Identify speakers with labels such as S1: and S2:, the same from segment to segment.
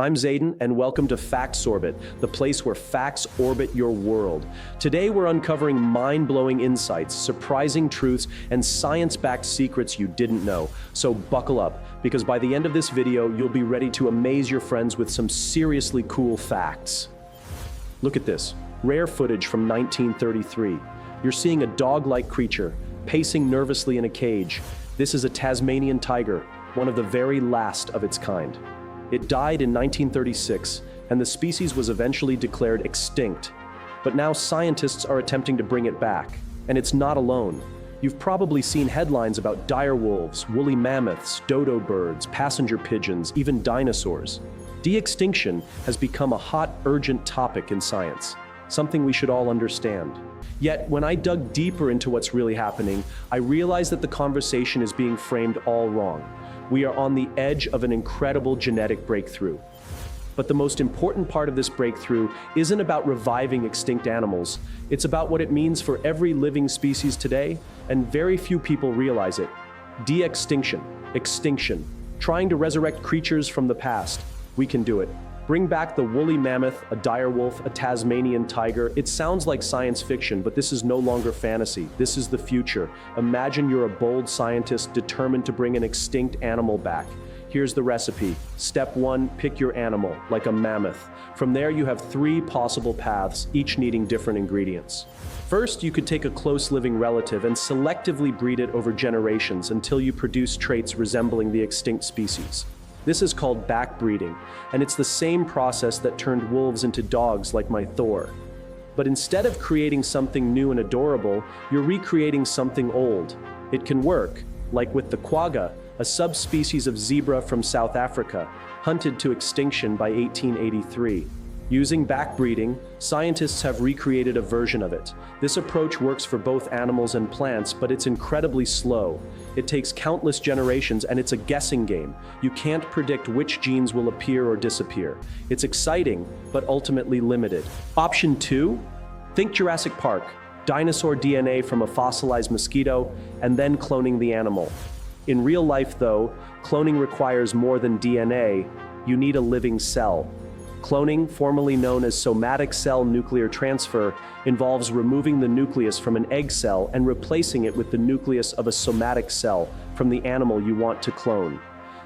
S1: I'm Zayden, and welcome to Facts Orbit, the place where facts orbit your world. Today we're uncovering mind-blowing insights, surprising truths, and science-backed secrets you didn't know. So buckle up, because by the end of this video, you'll be ready to amaze your friends with some seriously cool facts. Look at this, rare footage from 1933. You're seeing a dog-like creature, pacing nervously in a cage. This is a Tasmanian tiger, one of the very last of its kind. It died in 1936, and the species was eventually declared extinct. But now scientists are attempting to bring it back, and it's not alone. You've probably seen headlines about direwolves, woolly mammoths, dodo birds, passenger pigeons, even dinosaurs. De-extinction has become a hot, urgent topic in science, something we should all understand. Yet, when I dug deeper into what's really happening, I realized that the conversation is being framed all wrong. We are on the edge of an incredible genetic breakthrough. But the most important part of this breakthrough isn't about reviving extinct animals. It's about what it means for every living species today, and very few people realize it. De-extinction, extinction, trying to resurrect creatures from the past. We can do it. Bring back the woolly mammoth, a direwolf, a Tasmanian tiger. It sounds like science fiction, but this is no longer fantasy. This is the future. Imagine you're a bold scientist determined to bring an extinct animal back. Here's the recipe. Step 1, pick your animal, like a mammoth. From there, you have 3 possible paths, each needing different ingredients. First, you could take a close living relative and selectively breed it over generations until you produce traits resembling the extinct species. This is called backbreeding, and it's the same process that turned wolves into dogs like my Thor. But instead of creating something new and adorable, you're recreating something old. It can work, like with the quagga, a subspecies of zebra from South Africa, hunted to extinction by 1883. Using backbreeding, scientists have recreated a version of it. This approach works for both animals and plants, but it's incredibly slow. It takes countless generations, and it's a guessing game. You can't predict which genes will appear or disappear. It's exciting, but ultimately limited. Option 2, think Jurassic Park. Dinosaur DNA from a fossilized mosquito, and then cloning the animal. In real life, though, cloning requires more than DNA. You need a living cell. Cloning, formerly known as somatic cell nuclear transfer, involves removing the nucleus from an egg cell and replacing it with the nucleus of a somatic cell from the animal you want to clone.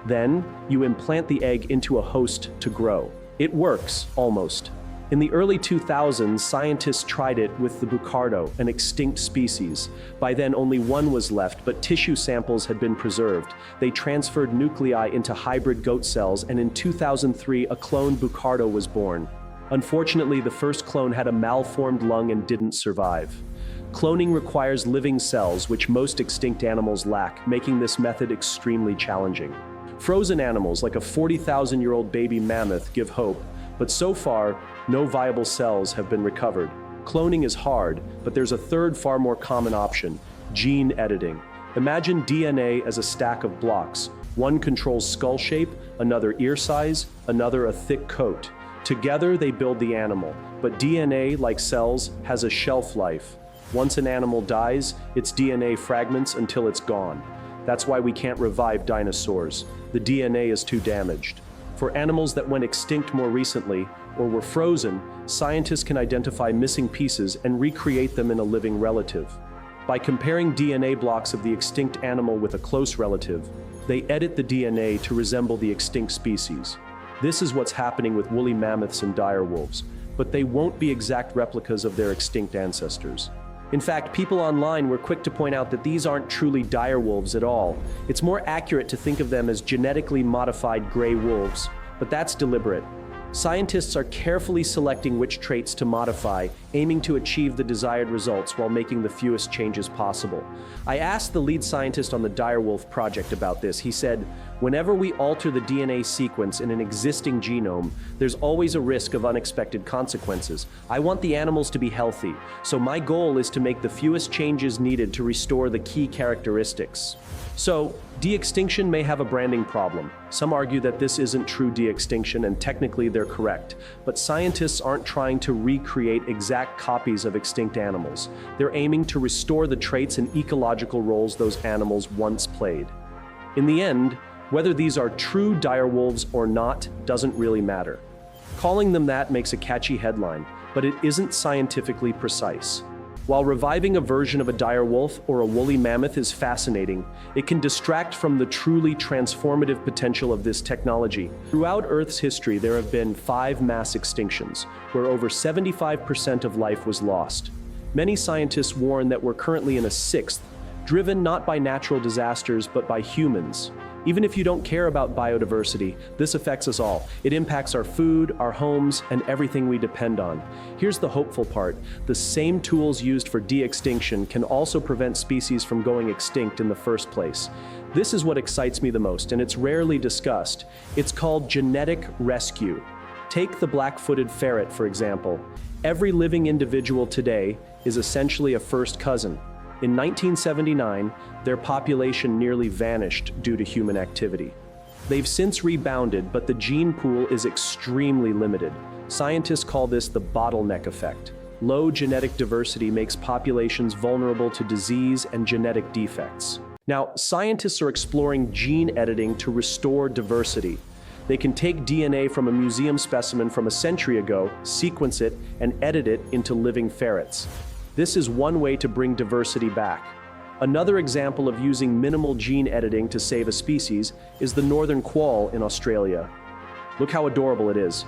S1: Then, you implant the egg into a host to grow. It works, almost. In the early 2000s, scientists tried it with the bucardo, an extinct species. By then, only one was left, but tissue samples had been preserved. They transferred nuclei into hybrid goat cells, and in 2003, a cloned bucardo was born. Unfortunately, the first clone had a malformed lung and didn't survive. Cloning requires living cells, which most extinct animals lack, making this method extremely challenging. Frozen animals, like a 40,000-year-old baby mammoth, give hope, but so far, no viable cells have been recovered. Cloning is hard, but there's a third, far more common option: gene editing. Imagine DNA as a stack of blocks. One controls skull shape, another ear size, another a thick coat. Together, they build the animal, but DNA, like cells, has a shelf life. Once an animal dies, its DNA fragments until it's gone. That's why we can't revive dinosaurs. The DNA is too damaged. For animals that went extinct more recently, or were frozen, scientists can identify missing pieces and recreate them in a living relative. By comparing DNA blocks of the extinct animal with a close relative, they edit the DNA to resemble the extinct species. This is what's happening with woolly mammoths and direwolves, but they won't be exact replicas of their extinct ancestors. In fact, people online were quick to point out that these aren't truly direwolves at all. It's more accurate to think of them as genetically modified gray wolves, but that's deliberate. Scientists are carefully selecting which traits to modify, aiming to achieve the desired results while making the fewest changes possible. I asked the lead scientist on the direwolf project about this. He said, "Whenever we alter the DNA sequence in an existing genome, there's always a risk of unexpected consequences. I want the animals to be healthy, so my goal is to make the fewest changes needed to restore the key characteristics." So, de-extinction may have a branding problem. Some argue that this isn't true de-extinction, and technically they're correct. But scientists aren't trying to recreate exact copies of extinct animals. They're aiming to restore the traits and ecological roles those animals once played. In the end, Whether these are true direwolves or not doesn't really matter. Calling them that makes a catchy headline, but it isn't scientifically precise. While reviving a version of a direwolf or a woolly mammoth is fascinating, it can distract from the truly transformative potential of this technology. Throughout Earth's history, there have been 5 mass extinctions, where over 75% of life was lost. Many scientists warn that we're currently in a 6th, driven not by natural disasters but by humans. Even if you don't care about biodiversity, this affects us all. It impacts our food, our homes, and everything we depend on. Here's the hopeful part. The same tools used for de-extinction can also prevent species from going extinct in the first place. This is what excites me the most, and it's rarely discussed. It's called genetic rescue. Take the black-footed ferret, for example. Every living individual today is essentially a first cousin. In 1979, their population nearly vanished due to human activity. They've since rebounded, but the gene pool is extremely limited. Scientists call this the bottleneck effect. Low genetic diversity makes populations vulnerable to disease and genetic defects. Now, scientists are exploring gene editing to restore diversity. They can take DNA from a museum specimen from a century ago, sequence it, and edit it into living ferrets. This is one way to bring diversity back. Another example of using minimal gene editing to save a species is the northern quoll in Australia. Look how adorable it is.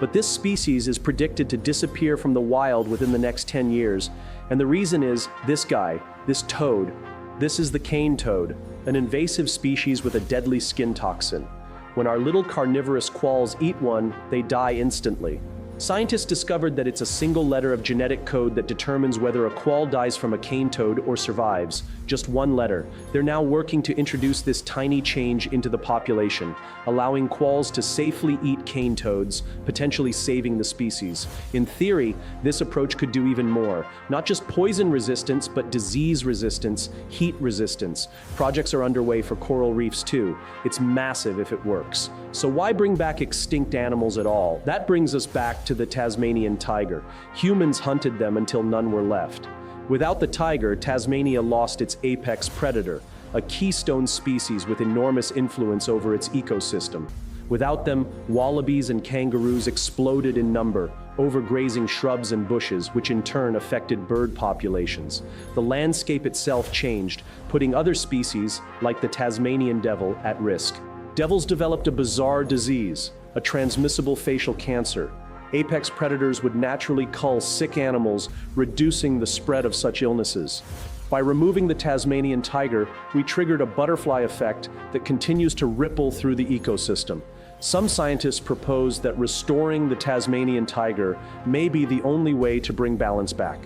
S1: But this species is predicted to disappear from the wild within the next 10 years, and the reason is this guy, this toad. This is the cane toad, an invasive species with a deadly skin toxin. When our little carnivorous quolls eat one, they die instantly. Scientists discovered that it's a single letter of genetic code that determines whether a quoll dies from a cane toad or survives. Just one letter. They're now working to introduce this tiny change into the population, allowing quolls to safely eat cane toads, potentially saving the species. In theory, this approach could do even more. Not just poison resistance, but disease resistance, heat resistance. Projects are underway for coral reefs too. It's massive if it works. So why bring back extinct animals at all? That brings us back to the Tasmanian tiger. Humans hunted them until none were left. Without the tiger, Tasmania lost its apex predator, a keystone species with enormous influence over its ecosystem. Without them, wallabies and kangaroos exploded in number, overgrazing shrubs and bushes, which in turn affected bird populations. The landscape itself changed, putting other species, like the Tasmanian devil, at risk. Devils developed a bizarre disease, a transmissible facial cancer. Apex predators would naturally cull sick animals, reducing the spread of such illnesses. By removing the Tasmanian tiger, we triggered a butterfly effect that continues to ripple through the ecosystem. Some scientists propose that restoring the Tasmanian tiger may be the only way to bring balance back.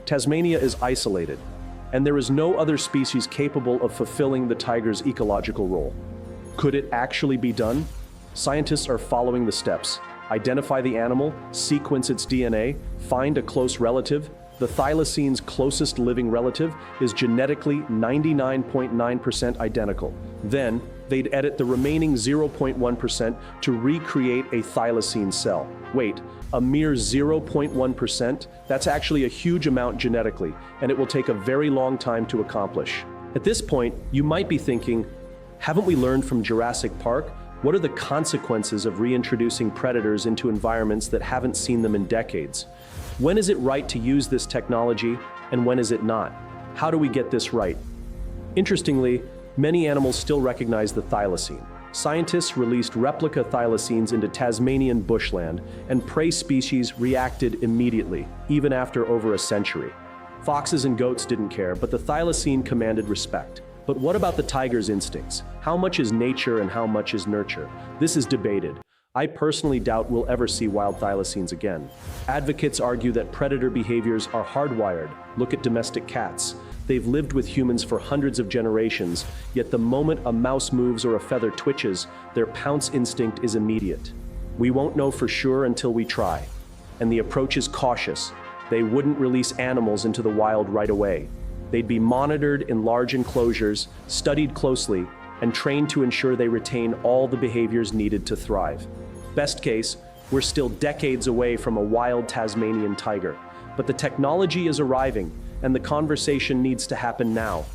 S1: Tasmania is isolated, and there is no other species capable of fulfilling the tiger's ecological role. Could it actually be done? Scientists are following the steps. Identify the animal, sequence its DNA, find a close relative. The thylacines' closest living relative is genetically 99.9% identical. Then, they'd edit the remaining 0.1% to recreate a thylacine cell. Wait, a mere 0.1%? That's actually a huge amount genetically, and it will take a very long time to accomplish. At this point, you might be thinking, haven't we learned from Jurassic Park? What are the consequences of reintroducing predators into environments that haven't seen them in decades? When is it right to use this technology, and when is it not? How do we get this right? Interestingly, many animals still recognize the thylacine. Scientists released replica thylacines into Tasmanian bushland, and prey species reacted immediately, even after over a century. Foxes and goats didn't care, but the thylacine commanded respect. But what about the tiger's instincts? How much is nature and how much is nurture? This is debated. I personally doubt we'll ever see wild thylacines again. Advocates argue that predator behaviors are hardwired. Look at domestic cats. They've lived with humans for hundreds of generations, yet the moment a mouse moves or a feather twitches, their pounce instinct is immediate. We won't know for sure until we try. And the approach is cautious. They wouldn't release animals into the wild right away. They'd be monitored in large enclosures, studied closely, and trained to ensure they retain all the behaviors needed to thrive. Best case, we're still decades away from a wild Tasmanian tiger, but the technology is arriving, and the conversation needs to happen now.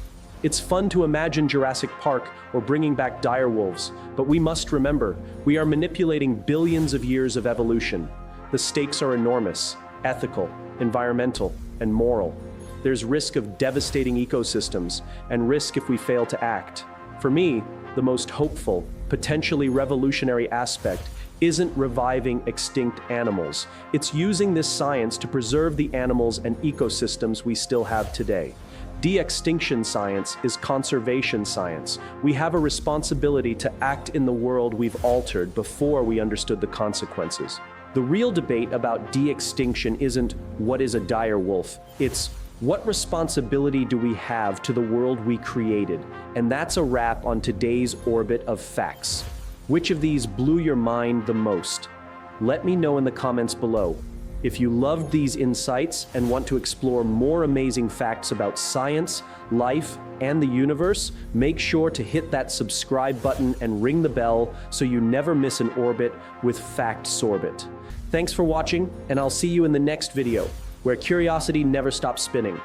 S1: It's fun to imagine Jurassic Park or bringing back direwolves, but we must remember, we are manipulating billions of years of evolution. The stakes are enormous: ethical, environmental, and moral. There's risk of devastating ecosystems, and risk if we fail to act. For me, the most hopeful, potentially revolutionary aspect isn't reviving extinct animals. It's using this science to preserve the animals and ecosystems we still have today. De-extinction science is conservation science. We have a responsibility to act in the world we've altered before we understood the consequences. The real debate about de-extinction isn't what is a dire wolf, it's what responsibility do we have to the world we created? And that's a wrap on today's orbit of facts. Which of these blew your mind the most? Let me know in the comments below. If you loved these insights and want to explore more amazing facts about science, life, and the universe, make sure to hit that subscribe button and ring the bell so you never miss an orbit with Fact Sorbet. Thanks for watching, and I'll see you in the next video, where curiosity never stops spinning.